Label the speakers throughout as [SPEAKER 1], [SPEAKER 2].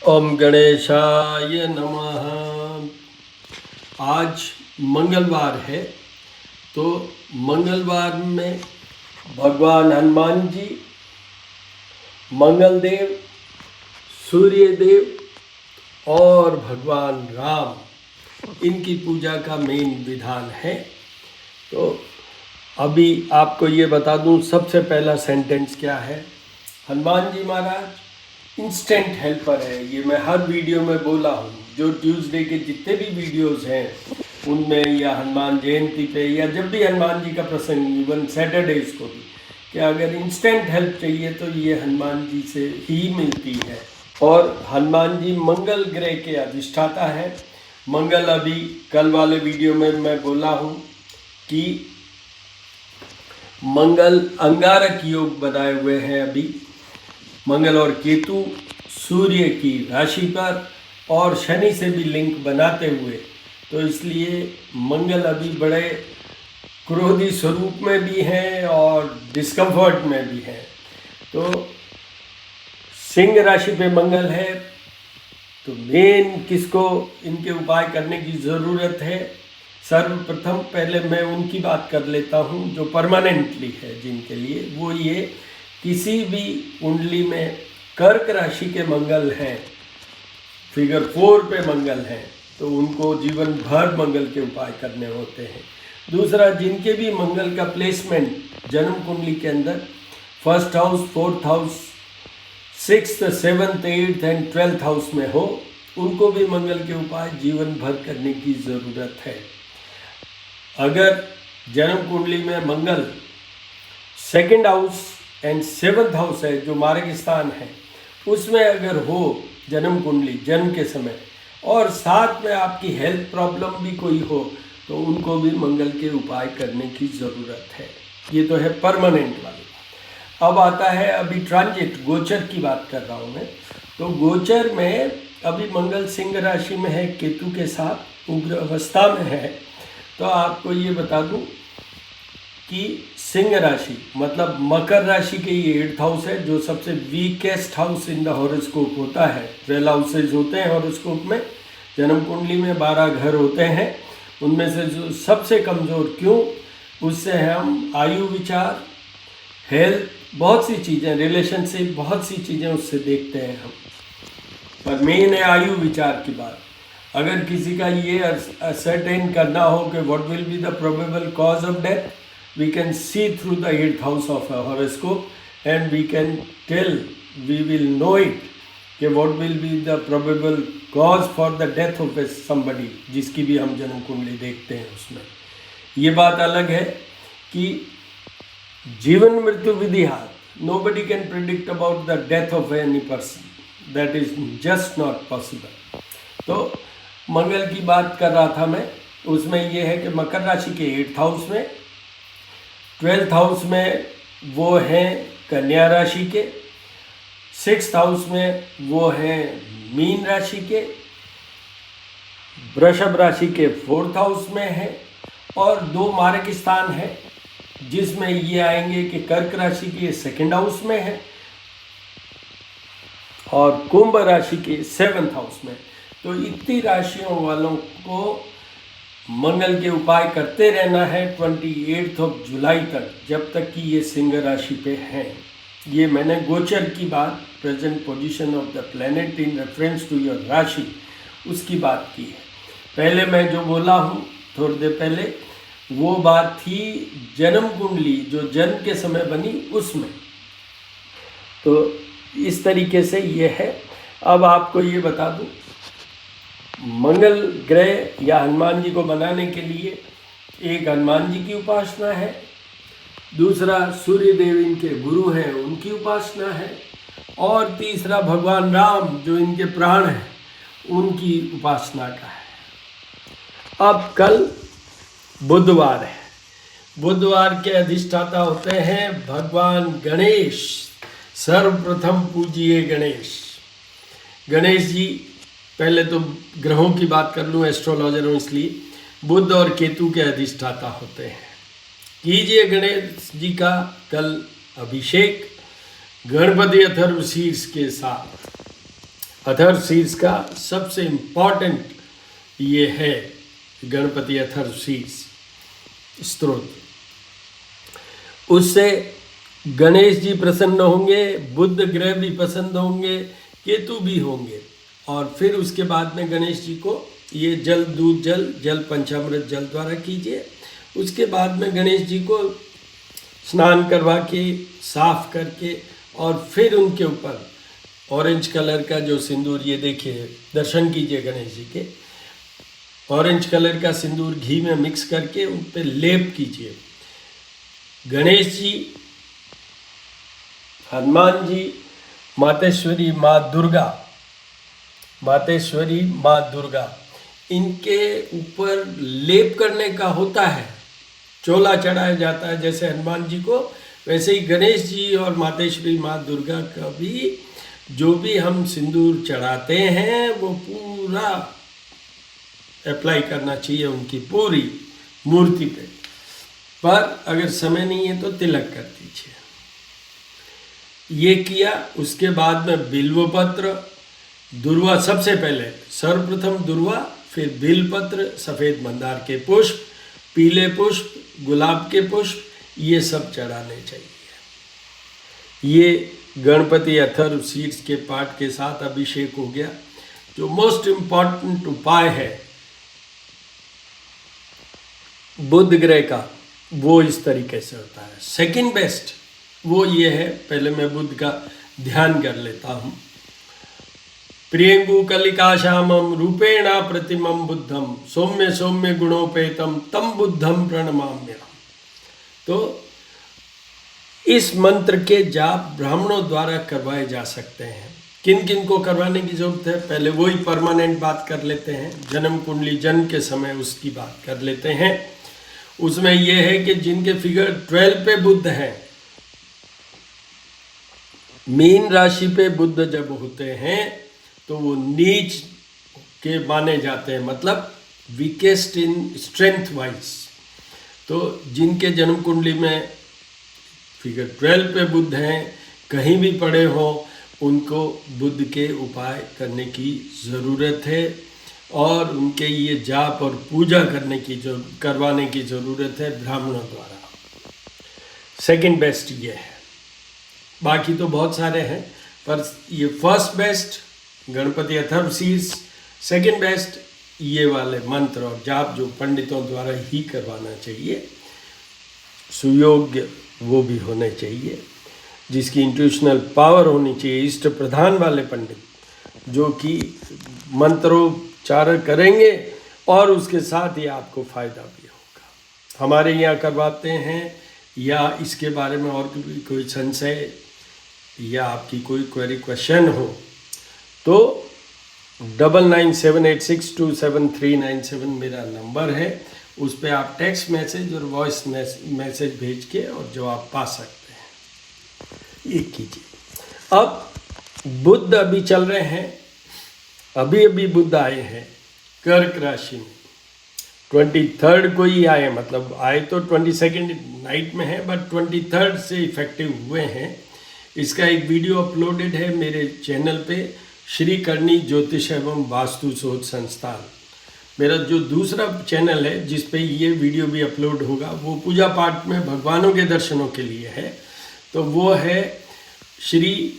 [SPEAKER 1] ओम गणेशाय नमः। आज मंगलवार है, तो मंगलवार में भगवान हनुमान जी, मंगलदेव, सूर्यदेव और भगवान राम, इनकी पूजा का मेन विधान है। तो अभी आपको ये बता दूं, सबसे पहला सेंटेंस क्या है। हनुमान जी महाराज इंस्टेंट हेल्पर है। ये मैं हर वीडियो में बोला हूँ, जो ट्यूसडे के जितने भी वीडियोस हैं उनमें, या हनुमान जयंती पे, या जब भी हनुमान जी का प्रसंग, इवन सैटरडेज को भी, कि अगर इंस्टेंट हेल्प चाहिए तो ये हनुमान जी से ही मिलती है। और हनुमान जी मंगल ग्रह के अधिष्ठाता है। मंगल, अभी कल वाले वीडियो में मैं बोला हूँ कि मंगल अंगारक योग बनाए हुए हैं। अभी मंगल और केतु सूर्य की राशि पर और शनि से भी लिंक बनाते हुए, तो इसलिए मंगल अभी बड़े क्रोधी स्वरूप में भी हैं और डिस्कम्फर्ट में भी हैं। तो सिंह राशि पे मंगल है, तो मेन किसको इनके उपाय करने की ज़रूरत है। सर्वप्रथम पहले मैं उनकी बात कर लेता हूँ जो परमानेंटली है, जिनके लिए वो ये, किसी भी कुंडली में कर्क राशि के मंगल हैं, फिगर 4 पे मंगल हैं, तो उनको जीवन भर मंगल के उपाय करने होते हैं। दूसरा, जिनके भी मंगल का प्लेसमेंट जन्म कुंडली के अंदर first house, fourth house, 6th, 7th, 8th and 12th house में हो, उनको भी मंगल के उपाय जीवन भर करने की ज़रूरत है। अगर जन्म कुंडली में मंगल 2nd house and 7th house है, जो मार्ग स्थान है, उसमें अगर हो जन्म कुंडली जन्म के समय, और साथ में आपकी हेल्थ प्रॉब्लम भी कोई हो, तो उनको भी मंगल के उपाय करने की ज़रूरत है। ये तो है परमानेंट वाली बात। अब आता है अभी ट्रांजिट, गोचर की बात कर रहा हूँ मैं। तो गोचर में अभी मंगल सिंह राशि में है, केतु के साथ उग्र अवस्था में है। तो आपको ये बता दूं कि सिंह राशि मतलब मकर राशि के ये 8th हाउस है, जो सबसे weakest house in the horoscope होता है। 12 हाउसेज होते हैं हॉरोस्कोप में, जन्म कुंडली में 12 घर होते हैं, उनमें से जो सबसे कमज़ोर, क्यों, उससे हम आयु विचार, हेल्थ, बहुत सी चीज़ें, रिलेशनशिप, बहुत सी चीज़ें उससे देखते हैं हम। पर मेन है आयु विचार की बात। अगर किसी का ये असर्टेन करना हो कि what will be the probable cause of death, we can see through the 8th house of a horoscope and we can tell, we will know it कि what will be the probable cause for the death of somebody, जिसकी भी हम जन्म कुंडली देखते हैं उसमें। ये बात अलग है कि जीवन मृत्यु विधिहार, nobody can predict about the death of any person, that is just not possible। तो मंगल की बात कर रहा था मैं, उसमें ये है कि मकर राशि के 8th हाउस में, 12th हाउस में वो हैं कन्या राशि के, 6th हाउस में वो हैं मीन राशि के, वृषभ राशि के 4th हाउस में है, और 2 मार्ग स्थान है जिसमें ये आएंगे कि कर्क राशि के 2nd हाउस में है और कुंभ राशि के 7th हाउस में। तो इतनी राशियों वालों को मंगल के उपाय करते रहना है 28 जुलाई तक, जब तक कि ये सिंह राशि पे हैं। ये मैंने गोचर की बात, present position of the planet in reference to your राशि, उसकी बात की है। पहले मैं जो बोला हूँ थोड़ी देर पहले, वो बात थी जन्म कुंडली जो जन्म के समय बनी उसमें। तो इस तरीके से ये है। अब आपको ये बता दूँ, मंगल ग्रह या हनुमान जी को बनाने के लिए एक हनुमान जी की उपासना है, दूसरा सूर्य देव इनके गुरु हैं उनकी उपासना है, और तीसरा भगवान राम जो इनके प्राण हैं उनकी उपासना का है। अब कल बुधवार है, बुधवार के अधिष्ठाता होते हैं भगवान गणेश। सर्वप्रथम पूजिए गणेश। गणेश जी, पहले तो ग्रहों की बात कर लूँ, एस्ट्रोलॉजर हूँ इसलिए, बुध और केतु के अधिष्ठाता होते हैं। कीजिए गणेश जी का कल अभिषेक गणपति अथर्व शीर्ष के साथ। अथर्व शीर्ष का सबसे इम्पॉर्टेंट ये है गणपति अथर्व शीर्ष स्तोत्र। उससे गणेश जी प्रसन्न होंगे, बुध ग्रह भी प्रसन्न होंगे, केतु भी होंगे। और फिर उसके बाद में गणेश जी को ये जल, दूध जल, जल पंचामृत जल द्वारा कीजिए। उसके बाद में गणेश जी को स्नान करवा के साफ करके और फिर उनके ऊपर ऑरेंज कलर का जो सिंदूर, ये देखिए, दर्शन कीजिए गणेश जी के, ऑरेंज कलर का सिंदूर घी में मिक्स करके उन पर लेप कीजिए। गणेश जी, हनुमान जी, मातेश्वरी माँ दुर्गा, मातेश्वरी माँ दुर्गा, इनके ऊपर लेप करने का होता है, चोला चढ़ाया जाता है जैसे हनुमान जी को, वैसे ही गणेश जी और मातेश्वरी माँ दुर्गा का भी जो भी हम सिंदूर चढ़ाते हैं वो पूरा अप्लाई करना चाहिए उनकी पूरी मूर्ति पे। पर अगर समय नहीं है तो तिलक कर दीजिए। ये किया, उसके बाद में बिल्वपत्र, दुर्वा, सबसे पहले सर्वप्रथम दुर्वा, फिर बिल्वपत्र, सफ़ेद मंदार के पुष्प, पीले पुष्प, गुलाब के पुष्प, ये सब चढ़ाने चाहिए। ये गणपति अथर्व शीर्ष के पाठ के साथ अभिषेक हो गया। जो मोस्ट इम्पॉर्टेंट उपाय है बुध ग्रह का, वो इस तरीके से होता है। सेकंड बेस्ट वो ये है, पहले मैं बुध का ध्यान कर लेता हूँ। प्रियंगु कलिका श्यामम रूपेणा प्रतिमम बुद्धम सौम्य सौम्य गुणोपेतम तम बुद्धम प्रणमाम्यहम्। तो इस मंत्र के जाप ब्राह्मणों द्वारा करवाए जा सकते हैं। किन किन को करवाने की जरूरत है, पहले वही परमानेंट बात कर लेते हैं। जन्म कुंडली, जन्म के समय उसकी बात कर लेते हैं। उसमें यह है कि जिनके फिगर 12 पे बुध हैं, मीन राशि पे बुध जब होते हैं तो वो नीच के माने जाते हैं, मतलब वीकेस्ट इन स्ट्रेंथ वाइज। तो जिनके जन्म कुंडली में फिगर 12 पे बुध हैं, कहीं भी पड़े हों, उनको बुध के उपाय करने की ज़रूरत है और उनके ये जाप और पूजा करवाने की ज़रूरत है ब्राह्मणों द्वारा। सेकंड बेस्ट ये है, बाकी तो बहुत सारे हैं, पर ये फर्स्ट बेस्ट गणपति अथर्व शीर्ष, सेकंड बेस्ट ये वाले मंत्र और जाप जो पंडितों द्वारा ही करवाना चाहिए। सुयोग्य वो भी होने चाहिए, जिसकी इंट्यूशनल पावर होनी चाहिए, इष्ट प्रधान वाले पंडित जो कि मंत्रोच्चारण करेंगे और उसके साथ ही आपको फ़ायदा भी होगा। हमारे यहाँ करवाते हैं, या इसके बारे में और भी कोई संशय या आपकी कोई क्वेरी क्वेश्चन हो तो 9978627397 मेरा नंबर है। उस पर आप टेक्स्ट मैसेज और वॉइस मैसेज भेज के और जवाब पा सकते हैं। ये कीजिए। अब बुध अभी चल रहे हैं, अभी बुध आए हैं कर्क राशि में। 23 को ही आए, मतलब आए तो 22 नाइट में है, बट 23 से इफेक्टिव हुए हैं। इसका एक वीडियो अपलोडेड है मेरे चैनल पे, श्री करनी ज्योतिष एवं वास्तु शोध संस्थान। मेरा जो दूसरा चैनल है जिस पे ये वीडियो भी अपलोड होगा, वो पूजा पाठ में भगवानों के दर्शनों के लिए है। तो वो है श्री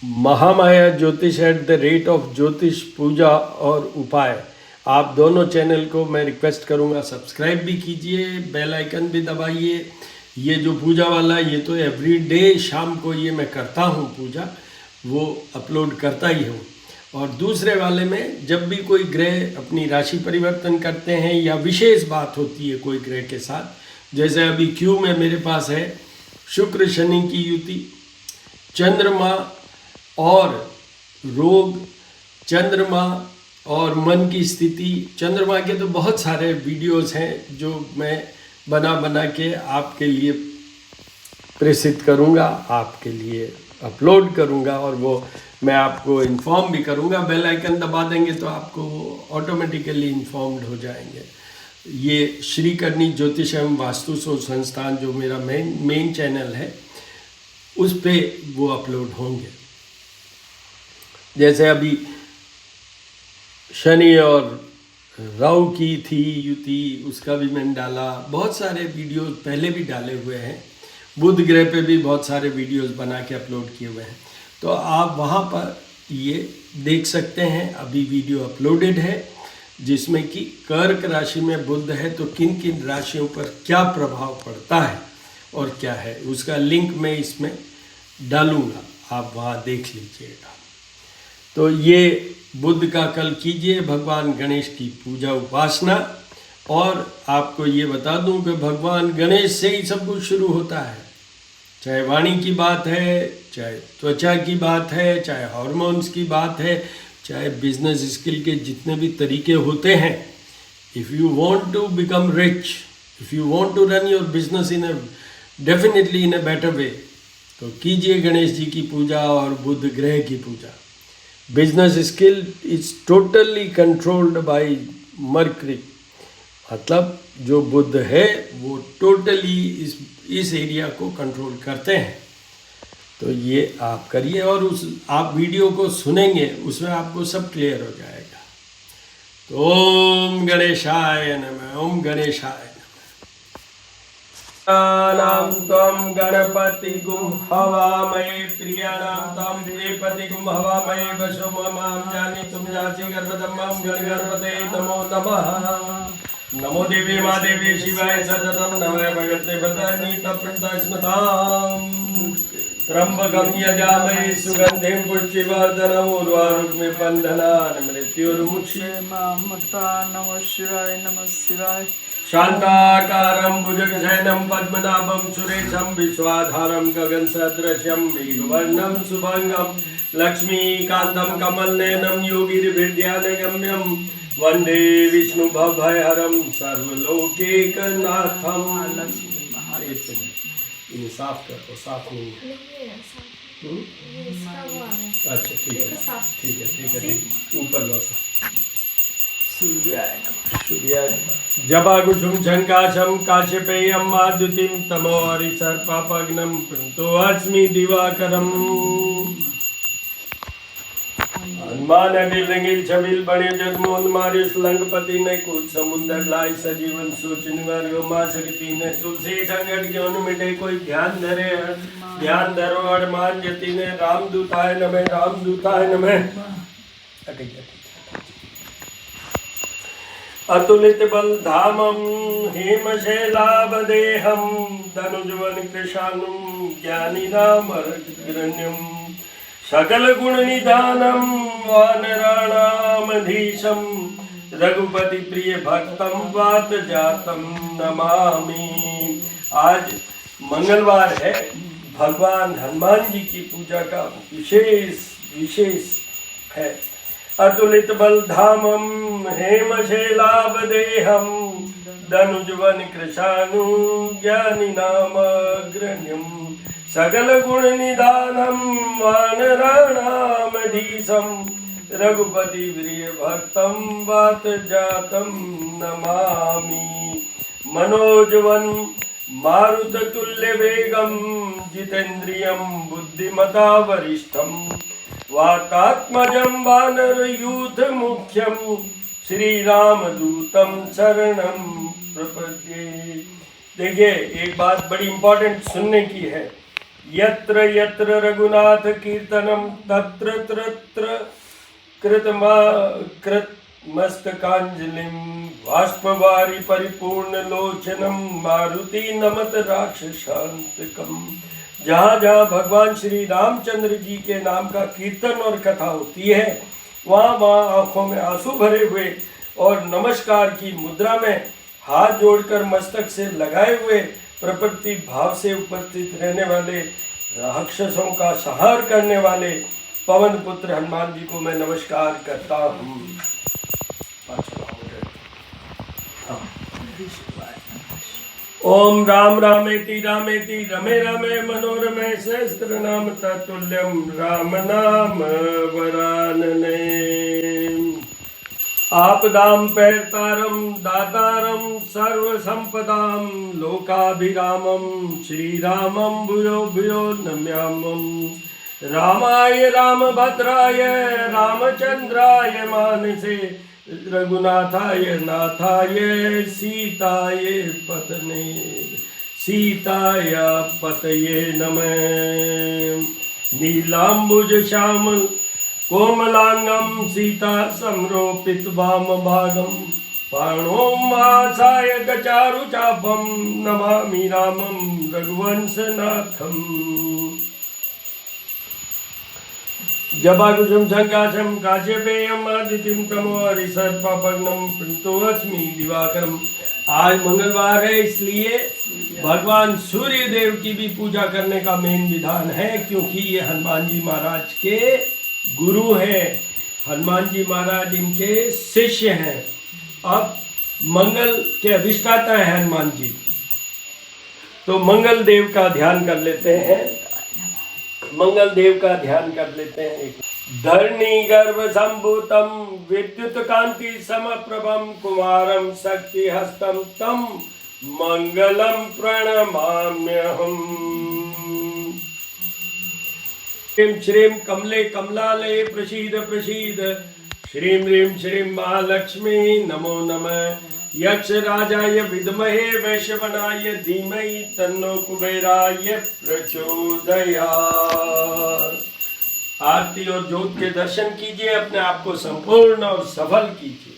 [SPEAKER 1] महामाया ज्योतिष @ ज्योतिष पूजा और उपाय। आप दोनों चैनल को मैं रिक्वेस्ट करूँगा सब्सक्राइब भी कीजिए, बेल आइकन भी दबाइए। ये जो पूजा वाला, ये तो एवरीडे शाम को ये मैं करता हूँ पूजा, वो अपलोड करता ही हूँ। और दूसरे वाले में जब भी कोई ग्रह अपनी राशि परिवर्तन करते हैं या विशेष बात होती है कोई ग्रह के साथ, जैसे अभी क्यू में मेरे पास है शुक्र शनि की युति, चंद्रमा और रोग, चंद्रमा और मन की स्थिति। चंद्रमा के तो बहुत सारे वीडियोस हैं जो मैं बना के आपके लिए प्रेषित करूंगा, आपके लिए अपलोड करूंगा और वो मैं आपको इन्फॉर्म भी करूंगा। बेल आइकन दबा देंगे तो आपको ऑटोमेटिकली इन्फॉर्म्ड हो जाएंगे। ये श्री करनी ज्योतिष एवं वास्तु शोध संस्थान जो मेरा मेन चैनल है, उस पे वो अपलोड होंगे। जैसे अभी शनि और राहु की थी युति, उसका भी मैंने डाला। बहुत सारे वीडियोस पहले भी डाले हुए हैं। बुध ग्रह पे भी बहुत सारे वीडियोस बना के अपलोड किए हुए हैं, तो आप वहाँ पर ये देख सकते हैं। अभी वीडियो अपलोडेड है जिसमें कि कर्क राशि में बुध है तो किन किन राशियों पर क्या प्रभाव पड़ता है और क्या है, उसका लिंक मैं इसमें डालूँगा, आप वहाँ देख लीजिएगा। तो ये बुध का कल कीजिए भगवान गणेश की पूजा उपासना। और आपको ये बता दूं कि भगवान गणेश से ही सब कुछ शुरू होता है, चाहे वाणी की बात है, चाहे त्वचा की बात है, चाहे हार्मोन्स की बात है, चाहे बिजनेस स्किल के जितने भी तरीके होते हैं। If you want to become rich, if you want to run your business in definitely in a better way, तो कीजिए गणेश जी की पूजा और बुध ग्रह की पूजा। Business skill is totally controlled by Mercury, मतलब जो बुध है वो टोटली इस एरिया को कंट्रोल करते हैं। तो ये आप करिए और आप वीडियो को सुनेंगे, उसमें आपको सब क्लियर हो जाएगा। तो ओम गणेशाय नमः, ओम गणेशाय नाम त्वं गणपतिगुं हवामहे प्रियाणां त्वं श्रीपतिगुं हवामहे वशो मां जानीतुं जासि गर्भधम्मं गणगणपते नमो नमः। नमो देवी माँ देवी शिवाय सततं नमः भगवते पदानीतप्रदास्मताम् त्र्यंबकं यजामहे सुगन्धिं पुष्टिवर्धनम् उर्वारुकमिव बन्धनान् मृत्युर्मुक्षीयमामृतात्। नमः शिवाय शान्ताकारं भुजगशयनं पद्मनाभं सुरेशं विश्वाधारं गगनसदृशं मेघवर्णं शुभंगं लक्ष्मीकान्तं कमलनयनं योगिर्विद्यानगम्यं वंदे विष्णु भवभयहरं सर्वलोकैकनाथं। ये साफ कर दो, साफ नहीं है। अच्छा ठीक है, ऊपर लो सा। सूर्याय नमः। जपाकुसुम शंकाशम काश्यपेयं माद्युतिं तमो हरिसर्पापग्नं प्रणतोऽस्मि दिवाकरम्। हनुमान अडिल छबिल बड़े जगमोहन मारे लंकपति ने कूद समुंदर लाई सजीवन सोच निवार्यो माँ शक्ति ने तुलसी संकट क्यों न मिटे कोई ध्यान धरे ध्यान धरो हनुमान जति ने रामदूताय नमः रामदूताय नमः। अतुलित बल धामम हेमशैलावदेहम धनुजवन कृशानुम ज्ञानी नाम अग्रण्यम सकल गुण निधानम वानराणामधीशम रघुपति प्रिय भक्तम वात जातम नमामि। आज मंगलवार है, भगवान हनुमान जी की पूजा का विशेष है। अतुलित बल धामम हेमशैलावदेहम धनुजवन कृशानु ज्ञानी नाम अग्रण्यम सकल गुण निधानम वानराणामधीशम रघुपति प्रिय भक्तम वात जातम नमामि। मनोजवन मारुत तुल्य वेगम जितेन्द्रियम बुद्धिमता वरिष्ठम वातात्मजं वानर यूथ मुख्यम श्री राम दूतम शरणम प्रपद्ये। देखिए, एक बात बड़ी इंपॉर्टेंट सुनने की है। यत्र यत्र रघुनाथ कीर्तनम तत्र तत्र कृतमस्तकांजलिं बाष्पवारि परिपूर्ण लोचनम मारुति नमत राक्षसांतकम। जहाँ जहाँ भगवान श्री रामचंद्र जी के नाम का कीर्तन और कथा होती है, वहाँ वहाँ आंखों में आंसू भरे हुए और नमस्कार की मुद्रा में हाथ जोड़कर मस्तक से लगाए हुए प्रकृति भाव से उपस्थित रहने वाले राक्षसों का संहार करने वाले पवन पुत्र हनुमान जी को मैं नमस्कार करता हूँ। ओम राम रामेति रामेति रमे रमे मनोरमे सहस्त्र नाम तत्तुल्यं राम नाम वरानने। आपदां पैरतारं दातारं सर्वसंपदां लोकाभिरामं श्रीरामं भूयो भूयो नम्यामं। रामाय रामभद्राय रामचंद्राय मानसे रघुनाथाय नाथाय सीताय पतये नमः। नीलाम्बुज श्यामल कोमलांगम सीता संरोपित वाम भागम पाणोमासाय गचारु चापम नमामि रामं रघुवंशनाथम। जपाकुसुम संकाशम काश्यपेयम आदित्यम तमो हरिसर्पग्नम प्रणतोऽस्मि दिवाकरम। आज मंगलवार है, इसलिए भगवान सूर्य देव की भी पूजा करने का मेन विधान है, क्योंकि ये हनुमान जी महाराज के गुरु हैं, हनुमान जी महाराज इनके शिष्य हैं। अब मंगल के अधिष्ठाता है हनुमान जी, तो मंगल देव का ध्यान कर लेते हैं। मंगल देव का ध्यान कर लेते हैं। धरणी गर्भ संभूतम विद्युत कांति समप्रभम कुमारम शक्ति हस्तम तम मंगलम प्रणमाम्यहम्। श्रीं श्रीं कमले कमलालये प्रसीद प्रसीद। श्रीं ह्रीं श्रीं महालक्ष्मी नमो नमः। यक्ष राजाय विद्महे वैश्यवनाय धीमहि तन्नो कुबेराय प्रचोदयात्। आरती और ज्योत के दर्शन कीजिए, अपने आप को संपूर्ण और सफल कीजिए।